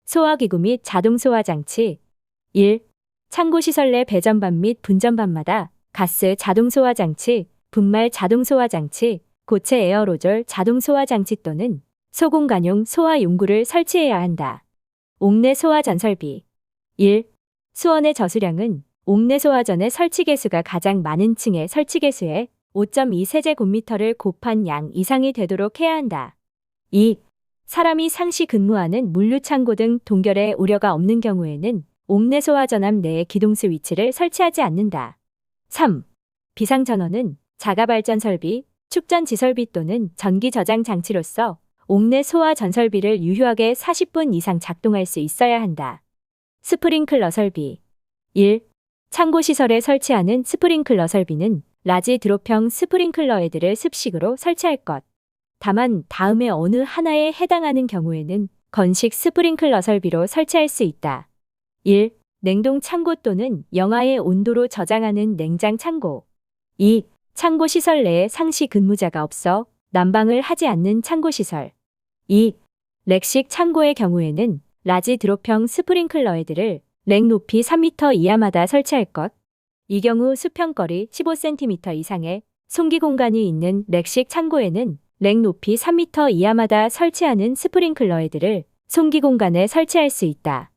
소화기구 및 자동 소화장치. 1. 창고시설 내 배전반 및 분전반마다 가스 자동 소화장치, 분말 자동 소화장치, 고체 에어로졸 자동 소화장치 또는 소공간용 소화용구를 설치해야 한다. 옥내 소화전 설비. 1. 수원의 저수량은 옥내 소화전의 설치 개수가 가장 많은 층의 설치 개수에 5.2 세제곱미터를 곱한 양 이상이 되도록 해야 한다. 2. 사람이 상시 근무하는 물류창고 등 동결에 우려가 없는 경우에는 옥내 소화전 앞 내에 기동수 위치를 설치하지 않는다. 3. 비상전원은 자가발전 설비, 축전지 설비 또는 전기 저장 장치로서 옥내 소화 전설비를 유효하게 40분 이상 작동할 수 있어야 한다. 스프링클러 설비. 1. 창고시설에 설치하는 스프링클러 설비는 라지 드롭형 스프링클러 헤드를 습식으로 설치할 것. 다만 다음에 어느 하나에 해당하는 경우에는 건식 스프링클러 설비로 설치할 수 있다. 1. 냉동 창고 또는 영하의 온도로 저장하는 냉장 창고. 2. 창고 시설 내에 상시 근무자가 없어 난방을 하지 않는 창고 시설. 2. 렉식 창고의 경우에는 라지 드롭형 스프링클러 헤드를 렉 높이 3m 이하마다 설치할 것. 이 경우 수평거리 15cm 이상의 송기 공간이 있는 렉식 창고에는 렉 높이 3m 이하마다 설치하는 스프링클러 헤드를 송기 공간에 설치할 수 있다.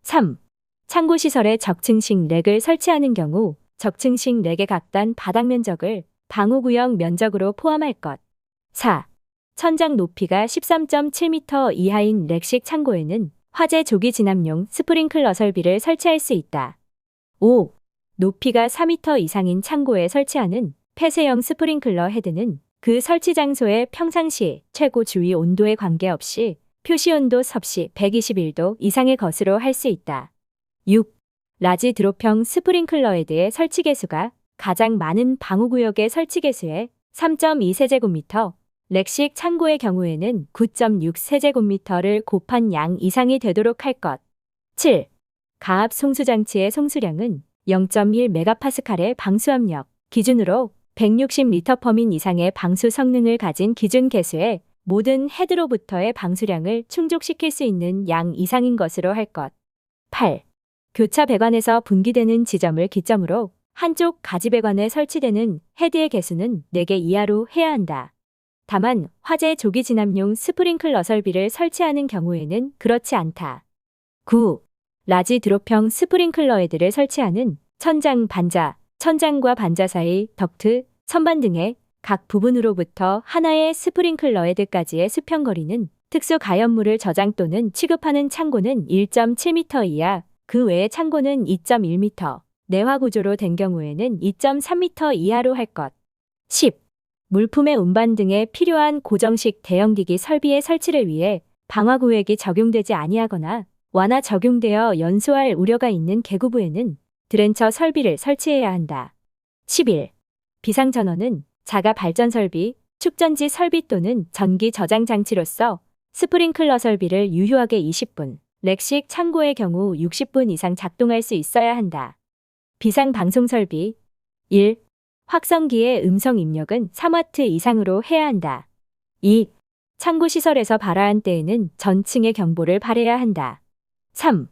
3. 창고 시설에 적층식 렉을 설치하는 경우 적층식 렉의 각단 바닥 면적을 방호구역 면적으로 포함할 것. 4. 천장 높이가 13.7m 이하인 렉식 창고에는 화재 조기 진압용 스프링클러 설비를 설치할 수 있다. 5. 높이가 4m 이상인 창고에 설치하는 폐쇄형 스프링클러 헤드는 그 설치 장소의 평상시 최고 주위 온도에 관계없이 표시온도 섭씨 121도 이상의 것으로 할 수 있다. 6. 라지 드롭형 스프링클러 헤드의 설치 개수가 가장 많은 방호구역의 설치 개수의 3.2 세제곱미터, 렉식 창고의 경우에는 9.6 세제곱미터를 곱한 양 이상이 되도록 할 것. 7. 가압 송수장치의 송수량은 0.1 메가파스칼의 방수압력 기준으로 160리터퍼민 이상의 방수 성능을 가진 기준 개수의 모든 헤드로부터의 방수량을 충족시킬 수 있는 양 이상인 것으로 할 것. 8. 교차 배관에서 분기되는 지점을 기점으로 한쪽 가지 배관에 설치되는 헤드의 개수는 4개 이하로 해야 한다. 다만 화재 조기 진압용 스프링클러 설비를 설치하는 경우에는 그렇지 않다. 9. 라지 드롭형 스프링클러 헤드를 설치하는 천장 반자, 천장과 반자 사이 덕트, 선반 등의 각 부분으로부터 하나의 스프링클러 헤드까지의 수평거리는 특수 가연물을 저장 또는 취급하는 창고는 1.7m 이하, 그 외의 창고는 2.1m, 내화 구조로 된 경우에는 2.3m 이하로 할 것. 10. 물품의 운반 등에 필요한 고정식 대형기기 설비의 설치를 위해 방화구역이 적용되지 아니하거나 완화 적용되어 연소할 우려가 있는 계구부에는 드렌처 설비를 설치해야 한다. 11. 비상전원은 자가 발전 설비, 축전지 설비 또는 전기 저장 장치로서 스프링클러 설비를 유효하게 20분, 렉식 창고의 경우 60분 이상 작동할 수 있어야 한다. 비상방송 설비. 1. 확성기의 음성 입력은 3W 이상으로 해야 한다. 2. 창고 시설에서 발화한 때에는 전층의 경보를 발해야 한다. 3.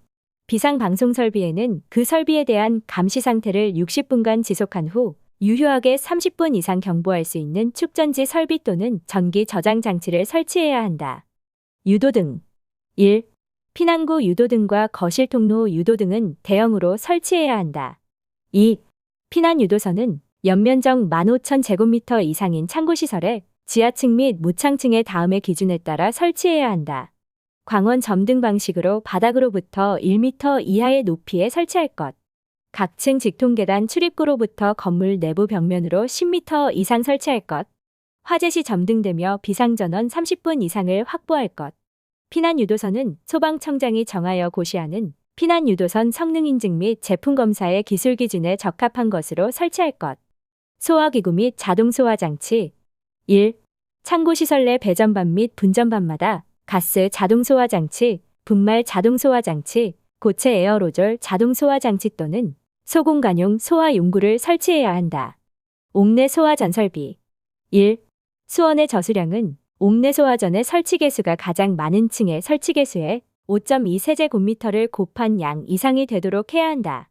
비상방송 설비에는 그 설비에 대한 감시 상태를 60분간 지속한 후 유효하게 30분 이상 경보할 수 있는 축전지 설비 또는 전기 저장 장치를 설치해야 한다. 유도등. 1. 피난구 유도등과 거실 통로 유도등은 대형으로 설치해야 한다. 2. 피난 유도선은 연면적 15,000제곱미터 이상인 창고시설에 지하층 및 무창층의 다음의 기준에 따라 설치해야 한다. 광원 점등 방식으로 바닥으로부터 1m 이하의 높이에 설치할 것. 각 층 직통계단 출입구로부터 건물 내부 벽면으로 10m 이상 설치할 것. 화재 시 점등되며 비상전원 30분 이상을 확보할 것. 피난유도선은 소방청장이 정하여 고시하는 피난유도선 성능 인증 및 제품 검사의 기술 기준에 적합한 것으로 설치할 것. 소화기구 및 자동 소화장치. 1. 창고시설 내 배전반 및 분전반마다 가스 자동 소화장치, 분말 자동 소화장치, 고체 에어로졸 자동 소화장치 또는 소공간용 소화용구를 설치해야 한다. 옥내 소화전 설비. 1. 수원의 저수량은 옥내 소화전의 설치 개수가 가장 많은 층의 설치 개수에 5.2세제곱미터를 곱한 양 이상이 되도록 해야 한다.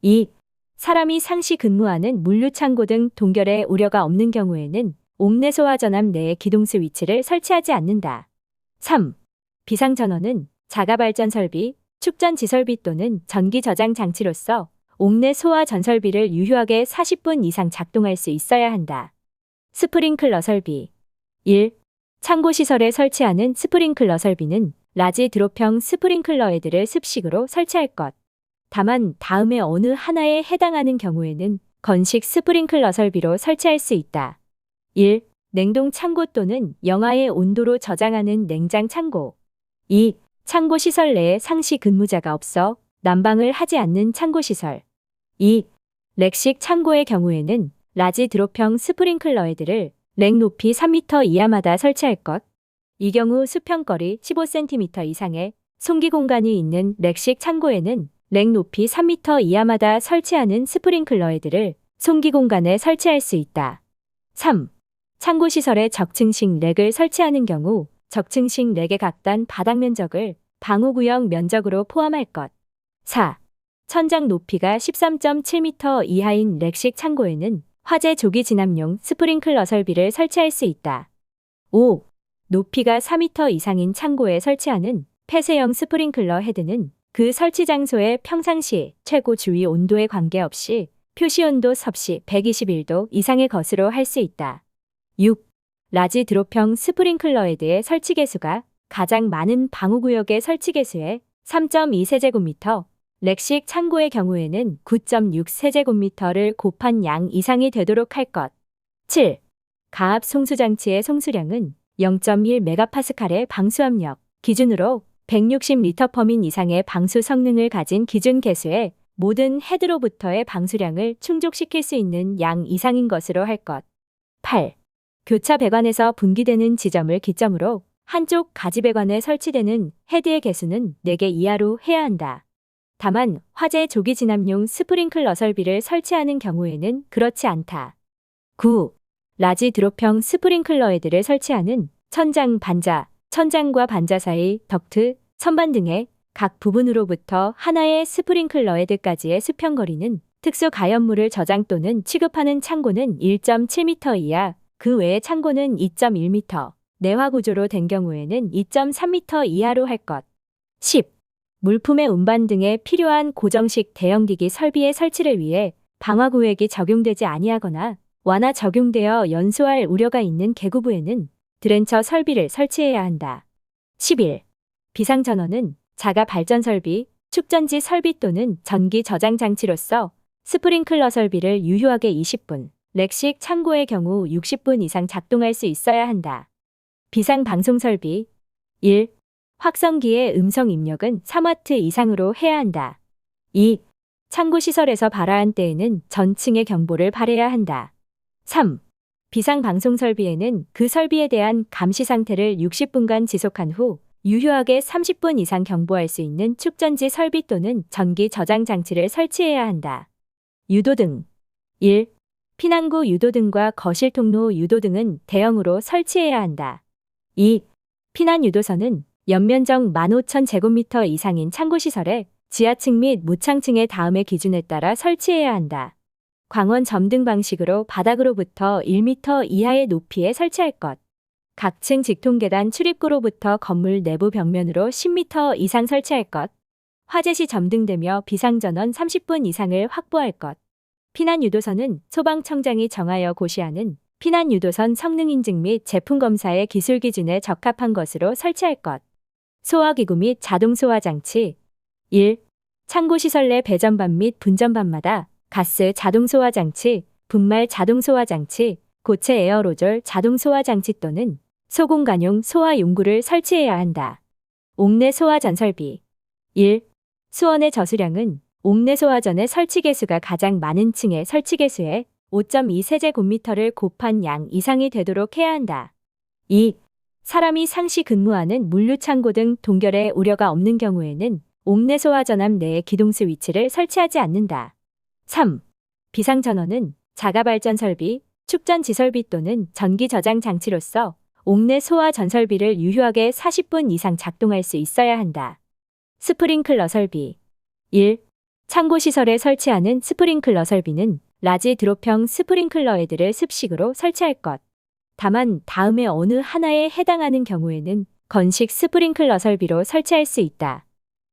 2. 사람이 상시 근무하는 물류창고 등 동결의 우려가 없는 경우에는 옥내 소화 전압 내에 기동수 위치를 설치하지 않는다. 3. 비상전원은 자가발전 설비, 축전지 설비 또는 전기 저장 장치로서 옥내 소화 전설비를 유효하게 40분 이상 작동할 수 있어야 한다. 스프링클러 설비. 1. 창고시설에 설치하는 스프링클러 설비는 라지 드롭형 스프링클러 헤드를 습식으로 설치할 것. 다만 다음에 어느 하나에 해당하는 경우에는 건식 스프링클러 설비로 설치할 수 있다. 1. 냉동 창고 또는 영하의 온도로 저장하는 냉장 창고. 2. 창고 시설 내에 상시 근무자가 없어 난방을 하지 않는 창고 시설. 2. 렉식 창고의 경우에는 라지 드롭형 스프링클러 헤드를 렉 높이 3m 이하마다 설치할 것. 이 경우 수평거리 15cm 이상의 송기 공간이 있는 렉식 창고에는 렉 높이 3m 이하마다 설치하는 스프링클러 헤드를 송기 공간에 설치할 수 있다. 3. 창고 시설에 적층식 렉을 설치하는 경우 적층식 렉의 각단 바닥 면적을 방호구역 면적으로 포함할 것. 4. 천장 높이가 13.7m 이하인 렉식 창고에는 화재 조기 진압용 스프링클러 설비를 설치할 수 있다. 5. 높이가 4m 이상인 창고에 설치하는 폐쇄형 스프링클러 헤드는 그 설치 장소의 평상시 최고 주위 온도에 관계없이 표시온도 섭씨 121도 이상의 것으로 할 수 있다. 6. 라지 드롭형 스프링클러 헤드의 설치 개수가 가장 많은 방호구역의 설치 개수의 3.2세제곱미터, 렉식 창고의 경우에는 9.6세제곱미터를 곱한 양 이상이 되도록 할 것. 7. 가압 송수장치의 송수량은 0.1메가파스칼의 방수압력 기준으로 160리터퍼민 이상의 방수 성능을 가진 기준 개수의 모든 헤드로부터의 방수량을 충족시킬 수 있는 양 이상인 것으로 할 것. 8. 교차 배관에서 분기되는 지점을 기점으로 한쪽 가지 배관에 설치되는 헤드의 개수는 4개 이하로 해야 한다. 다만 화재 조기 진압용 스프링클러 설비를 설치하는 경우에는 그렇지 않다. 9. 라지 드롭형 스프링클러 헤드를 설치하는 천장 반자, 천장과 반자 사이 덕트, 선반 등의 각 부분으로부터 하나의 스프링클러 헤드까지의 수평거리는 특수 가연물을 저장 또는 취급하는 창고는 1.7m 이하, 그 외의 창고는 2.1m, 내화 구조로 된 경우에는 2.3m 이하로 할 것. 10. 물품의 운반 등에 필요한 고정식 대형기기 설비의 설치를 위해 방화구획이 적용되지 아니하거나 완화 적용되어 연소할 우려가 있는 계구부에는 드렌처 설비를 설치해야 한다. 11. 비상전원은 자가 발전 설비, 축전지 설비 또는 전기 저장 장치로서 스프링클러 설비를 유효하게 20분, 렉식 창고의 경우 60분 이상 작동할 수 있어야 한다. 비상 방송 설비. 1. 확성기의 음성 입력은 3W 이상으로 해야 한다. 2. 창고 시설에서 발화한 때에는 전층의 경보를 발해야 한다. 3. 비상 방송 설비에는 그 설비에 대한 감시 상태를 60분간 지속한 후 유효하게 30분 이상 경보할 수 있는 축전지 설비 또는 전기 저장 장치를 설치해야 한다. 유도등. 1. 피난구 유도등과 거실 통로 유도등은 대형으로 설치해야 한다. 2. 피난 유도선은 연면적 15,000제곱미터 이상인 창고시설에 지하층 및 무창층의 다음의 기준에 따라 설치해야 한다. 광원 점등 방식으로 바닥으로부터 1m 이하의 높이에 설치할 것. 각층 직통계단 출입구로부터 건물 내부 벽면으로 10m 이상 설치할 것. 화재 시 점등되며 비상전원 30분 이상을 확보할 것. 피난유도선은 소방청장이 정하여 고시하는 피난유도선 성능 인증 및 제품 검사의 기술 기준에 적합한 것으로 설치할 것. 소화기구 및 자동 소화 장치. 1. 창고 시설 내 배전반 및 분전반마다 가스 자동 소화 장치, 분말 자동 소화 장치, 고체 에어로졸 자동 소화 장치 또는 소공간용 소화 용구를 설치해야 한다. 옥내 소화전 설비. 1. 수원의 저수량은 옥내 소화전의 설치 개수가 가장 많은 층의 설치 개수의 5.2세제곱미터를 곱한 양 이상이 되도록 해야 한다. 2. 사람이 상시 근무하는 물류창고 등 동결의 우려가 없는 경우에는 옥내 소화전압 내에 기동수 위치를 설치하지 않는다. 3. 비상전원은 자가발전 설비, 축전지 설비 또는 전기 저장 장치로서 옥내 소화 전설비를 유효하게 40분 이상 작동할 수 있어야 한다. 스프링클러 설비. 1. 창고시설에 설치하는 스프링클러 설비는 라지 드롭형 스프링클러 헤드를 습식으로 설치할 것. 다만 다음에 어느 하나에 해당하는 경우에는 건식 스프링클러 설비로 설치할 수 있다.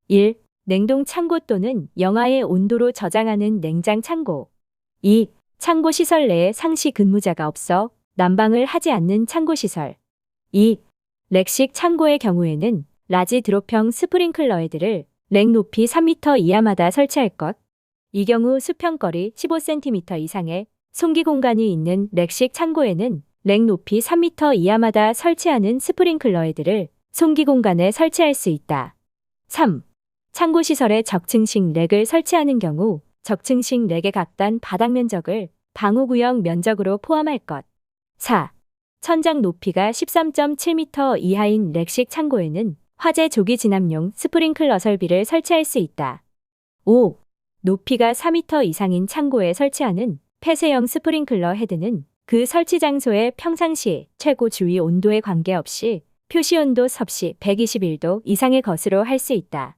1. 냉동 창고 또는 영하의 온도로 저장하는 냉장 창고. 2. 창고 시설 내에 상시 근무자가 없어 난방을 하지 않는 창고 시설. 2. 렉식 창고의 경우에는 라지 드롭형 스프링클러 헤드를 렉 높이 3m 이하마다 설치할 것. 이 경우 수평거리 15cm 이상의 송기 공간이 있는 렉식 창고에는 렉 높이 3m 이하마다 설치하는 스프링클러 헤드를 송기 공간에 설치할 수 있다. 3. 창고 시설에 적층식 렉을 설치하는 경우 적층식 렉의 각단 바닥 면적을 방호구역 면적으로 포함할 것. 4. 천장 높이가 13.7m 이하인 렉식 창고에는 화재 조기 진압용 스프링클러 설비를 설치할 수 있다. 5. 높이가 4m 이상인 창고에 설치하는 폐쇄형 스프링클러 헤드는 그 설치 장소의 평상시 최고 주위 온도에 관계없이 표시온도 섭씨 121도 이상의 것으로 할 수 있다.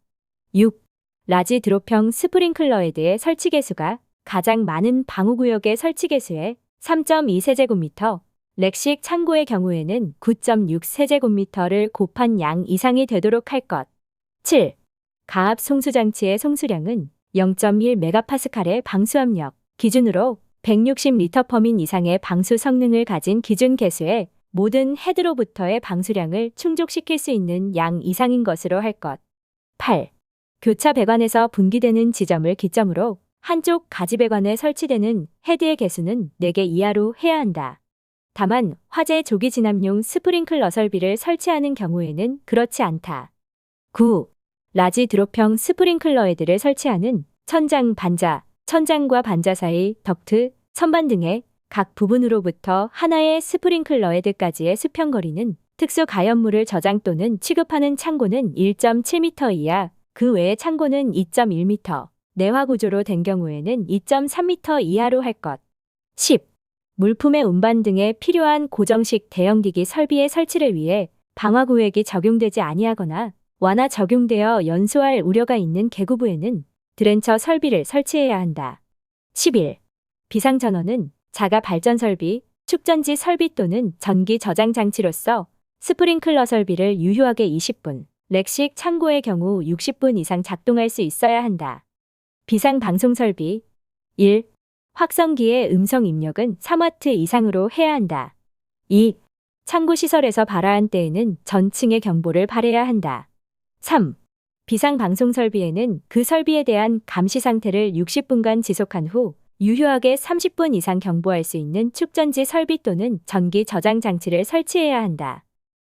6. 라지 드롭형 스프링클러 헤드의 설치 개수가 가장 많은 방호구역의 설치 개수의 3.2세제곱미터, 렉식 창고의 경우에는 9.6세제곱미터를 곱한 양 이상이 되도록 할 것. 7. 가압 송수장치의 송수량은 0.1메가파스칼의 방수압력 기준으로 160리터퍼민 이상의 방수 성능을 가진 기준 개수의 모든 헤드로부터의 방수량을 충족시킬 수 있는 양 이상인 것으로 할 것. 8. 교차 배관에서 분기되는 지점을 기점으로 한쪽 가지 배관에 설치되는 헤드의 개수는 4개 이하로 해야 한다. 다만 화재 조기 진압용 스프링클러 설비를 설치하는 경우에는 그렇지 않다. 9. 라지 드롭형 스프링클러 헤드를 설치하는 천장 반자, 천장과 반자 사이 덕트, 선반 등의 각 부분으로부터 하나의 스프링클러 헤드까지의 수평거리는 특수 가연물을 저장 또는 취급하는 창고는 1.7m 이하, 그 외의 창고는 2.1m, 내화 구조로 된 경우에는 2.3m 이하로 할 것. 10. 물품의 운반 등에 필요한 고정식 대형기기 설비의 설치를 위해 방화구역이 적용되지 아니하거나 완화 적용되어 연소할 우려가 있는 계구부에는 드렌처 설비를 설치해야 한다. 11. 비상전원은 자가 발전 설비, 축전지 설비 또는 전기 저장 장치로서 스프링클러 설비를 유효하게 20분, 렉식 창고의 경우 60분 이상 작동할 수 있어야 한다. 비상 방송 설비. 1. 확성기의 음성 입력은 3W 이상으로 해야 한다. 2. 창고 시설에서 발화한 때에는 전층의 경보를 발해야 한다. 3. 비상 방송 설비에는 그 설비에 대한 감시 상태를 60분간 지속한 후 유효하게 30분 이상 경보할 수 있는 축전지 설비 또는 전기 저장 장치를 설치해야 한다.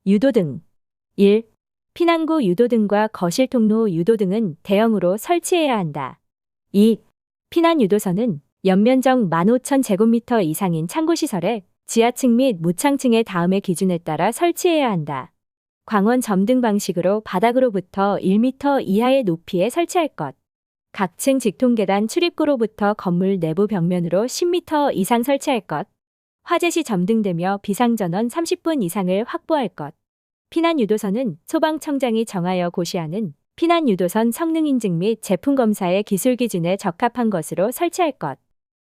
유도등. 1. 피난구 유도등과 거실 통로 유도등은 대형으로 설치해야 한다. 2. 피난 유도선은 연면적 15,000제곱미터 이상인 창고시설에 지하층 및 무창층의 다음의 기준에 따라 설치해야 한다. 광원 점등 방식으로 바닥으로부터 1m 이하의 높이에 설치할 것. 각층 직통계단 출입구로부터 건물 내부 벽면으로 10m 이상 설치할 것. 화재 시 점등되며 비상전원 30분 이상을 확보할 것. 피난유도선은 소방청장이 정하여 고시하는 피난유도선 성능 인증 및 제품 검사의 기술 기준에 적합한 것으로 설치할 것.